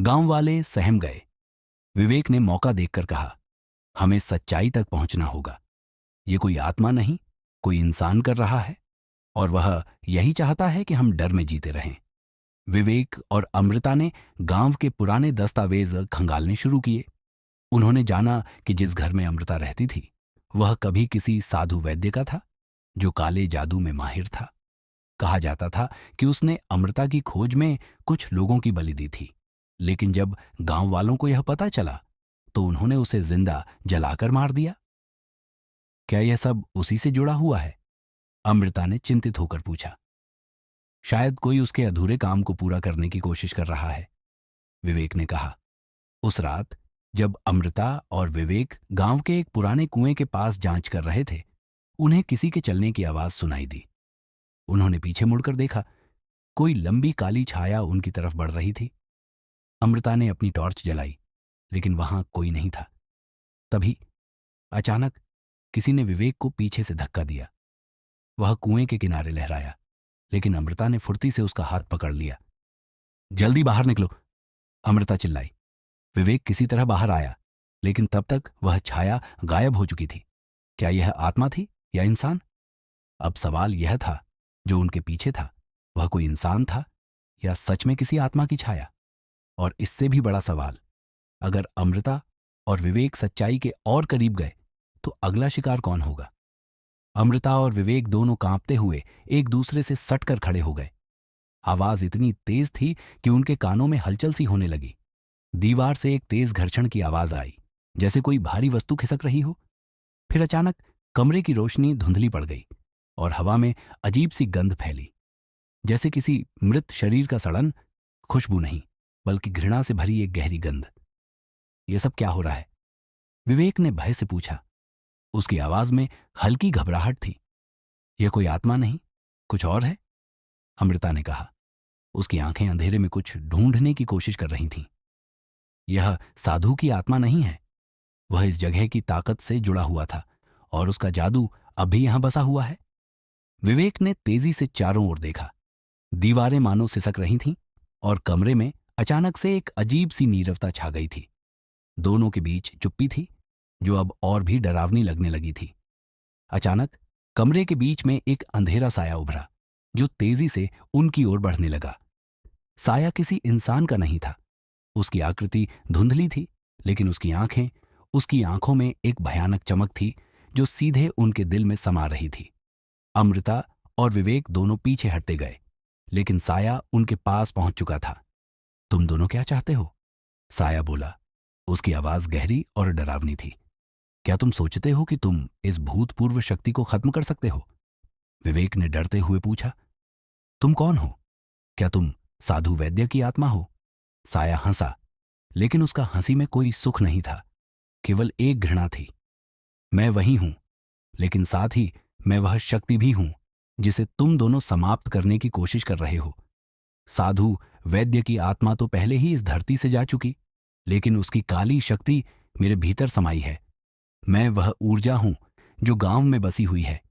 गांव वाले सहम गए। विवेक ने मौका देखकर कहा, हमें सच्चाई तक पहुंचना होगा। ये कोई आत्मा नहीं, कोई इंसान कर रहा है, और वह यही चाहता है कि हम डर में जीते रहें। विवेक और अमृता ने गांव के पुराने दस्तावेज खंगालने शुरू किए। उन्होंने जाना कि जिस घर में अमृता रहती थी वह कभी किसी साधु वैद्य का था, जो काले जादू में माहिर था। कहा जाता था कि उसने अमृता की खोज में कुछ लोगों की बलि दी थी, लेकिन जब गांव वालों को यह पता चला तो उन्होंने उसे जिंदा जलाकर मार दिया। क्या यह सब उसी से जुड़ा हुआ है? अमृता ने चिंतित होकर पूछा। शायद कोई उसके अधूरे काम को पूरा करने की कोशिश कर रहा है, विवेक ने कहा। उस रात जब अमृता और विवेक गांव के एक पुराने कुएं के पास जांच कर रहे थे, उन्हें किसी के चलने की आवाज सुनाई दी। उन्होंने पीछे मुड़कर देखा। कोई लंबी काली छाया उनकी तरफ बढ़ रही थी। अमृता ने अपनी टॉर्च जलाई, लेकिन वहां कोई नहीं था। तभी अचानक किसी ने विवेक को पीछे से धक्का दिया। वह कुएं के किनारे लहराया, लेकिन अमृता ने फुर्ती से उसका हाथ पकड़ लिया। जल्दी बाहर निकलो, अमृता चिल्लाई। विवेक किसी तरह बाहर आया, लेकिन तब तक वह छाया गायब हो चुकी थी। क्या यह आत्मा थी या इंसान? अब सवाल यह था, जो उनके पीछे था वह कोई इंसान था या सच में किसी आत्मा की छाया? और इससे भी बड़ा सवाल, अगर अमृता और विवेक सच्चाई के और करीब गए तो अगला शिकार कौन होगा? अमृता और विवेक दोनों कांपते हुए एक दूसरे से सटकर खड़े हो गए। आवाज इतनी तेज थी कि उनके कानों में हलचल सी होने लगी। दीवार से एक तेज घर्षण की आवाज आई, जैसे कोई भारी वस्तु खिसक रही हो। फिर अचानक कमरे की रोशनी धुंधली पड़ गई और हवा में अजीब सी गंध फैली, जैसे किसी मृत शरीर का सड़न। खुशबू नहीं, बल्कि घृणा से भरी एक गहरी गंध। यह सब क्या हो रहा है? विवेक ने भय से पूछा। उसकी आवाज में हल्की घबराहट थी। यह कोई आत्मा नहीं, कुछ और है, अमृता ने कहा। उसकी आंखें अंधेरे में कुछ ढूंढने की कोशिश कर रही थीं। यह साधु की आत्मा नहीं है। वह इस जगह की ताकत से जुड़ा हुआ था और उसका जादू अब भी यहां बसा हुआ है। विवेक ने तेजी से चारों ओर देखा। दीवारें मानो सिसक रही थीं और कमरे में अचानक से एक अजीब सी नीरवता छा गई थी। दोनों के बीच चुप्पी थी, जो अब और भी डरावनी लगने लगी थी। अचानक कमरे के बीच में एक अंधेरा साया उभरा, जो तेजी से उनकी ओर बढ़ने लगा। साया किसी इंसान का नहीं था। उसकी आकृति धुंधली थी, लेकिन उसकी आंखों में एक भयानक चमक थी, जो सीधे उनके दिल में समा रही थी। अमृता और विवेक दोनों पीछे हटते गए, लेकिन साया उनके पास पहुंच चुका था। तुम दोनों क्या चाहते हो? साया बोला। उसकी आवाज गहरी और डरावनी थी। क्या तुम सोचते हो कि तुम इस भूतपूर्व शक्ति को खत्म कर सकते हो? विवेक ने डरते हुए पूछा। तुम कौन हो? क्या तुम साधु वैद्य की आत्मा हो? साया हंसा, लेकिन उसका हंसी में कोई सुख नहीं था, केवल एक घृणा थी। मैं वही हूं, लेकिन साथ ही मैं वह शक्ति भी हूं जिसे तुम दोनों समाप्त करने की कोशिश कर रहे हो। साधु वैद्य की आत्मा तो पहले ही इस धरती से जा चुकी, लेकिन उसकी काली शक्ति मेरे भीतर समाई है। मैं वह ऊर्जा हूं जो गांव में बसी हुई है।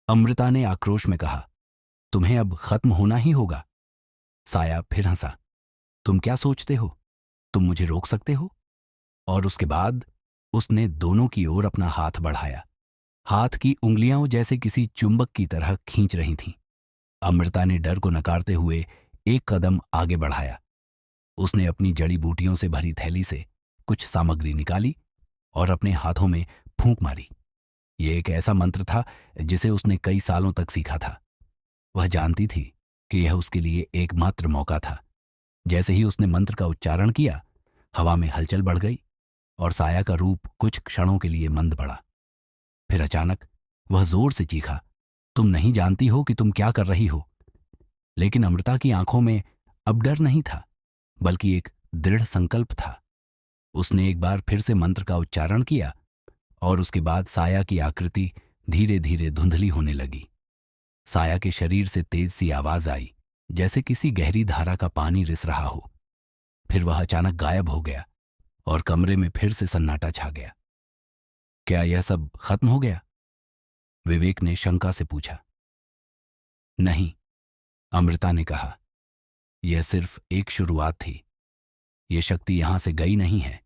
अमृता ने आक्रोश में कहा। तुम्हें अब खत्म होना ही होगा। साया फिर हंसा। तुम क्या सोचते हो? तुम मुझे रोक सकते हो? और उसके बाद उसने दोनों की ओर अपना हाथ बढ़ाया। हाथ की उंगलियां जैसे किसी चुंबक की तरह खींच रही थीं। अमृता ने डर को नकारते हुए एक कदम आगे बढ़ाया। उसने अपनी जड़ी बूटियों से भरी थैली से कुछ सामग्री निकाली और अपने हाथों में फूंक मारी। यह एक ऐसा मंत्र था जिसे उसने कई सालों तक सीखा था। वह जानती थी कि यह उसके लिए एकमात्र मौका था। जैसे ही उसने मंत्र का उच्चारण किया, हवा में हलचल बढ़ गई और साया का रूप कुछ क्षणों के लिए मंद पड़ा। फिर अचानक वह जोर से चीखा। तुम नहीं जानती हो कि तुम क्या कर रही हो। लेकिन अमृता की आंखों में अब डर नहीं था, बल्कि एक दृढ़ संकल्प था। उसने एक बार फिर से मंत्र का उच्चारण किया और उसके बाद साया की आकृति धीरे धीरे धुंधली होने लगी। साया के शरीर से तेज सी आवाज आई, जैसे किसी गहरी धारा का पानी रिस रहा हो। फिर वह अचानक गायब हो गया और कमरे में फिर से सन्नाटा छा गया। क्या यह सब खत्म हो गया? विवेक ने शंका से पूछा। नहीं, अमृता ने कहा, यह सिर्फ एक शुरुआत थी। ये शक्ति यहां से गई नहीं है,